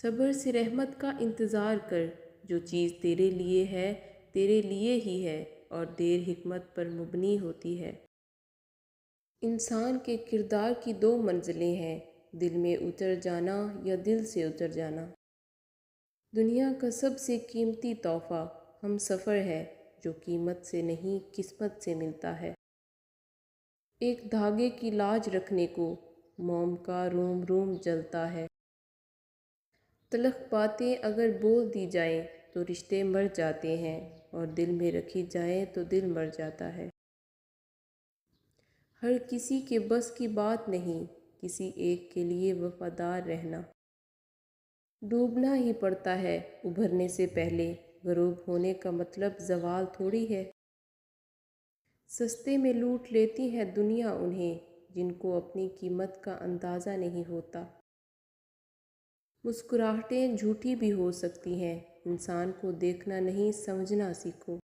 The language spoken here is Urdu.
صبر سے رحمت کا انتظار کر، جو چیز تیرے لیے ہے تیرے لیے ہی ہے اور دیر حکمت پر مبنی ہوتی ہے۔ انسان کے کردار کی دو منزلیں ہیں، دل میں اتر جانا یا دل سے اتر جانا۔ دنیا کا سب سے قیمتی تحفہ ہم سفر ہے، جو قیمت سے نہیں قسمت سے ملتا ہے۔ ایک دھاگے کی لاج رکھنے کو موم کا روم روم جلتا ہے۔ تلخ باتیں اگر بول دی جائیں تو رشتے مر جاتے ہیں، اور دل میں رکھی جائیں تو دل مر جاتا ہے۔ ہر کسی کے بس کی بات نہیں کسی ایک کے لیے وفادار رہنا۔ ڈوبنا ہی پڑتا ہے ابھرنے سے پہلے، غروب ہونے کا مطلب زوال تھوڑی ہے۔ سستے میں لوٹ لیتی ہے دنیا انہیں جن کو اپنی قیمت کا اندازہ نہیں ہوتا۔ مسکراہٹیں جھوٹی بھی ہو سکتی ہیں، انسان کو دیکھنا نہیں سمجھنا سیکھو۔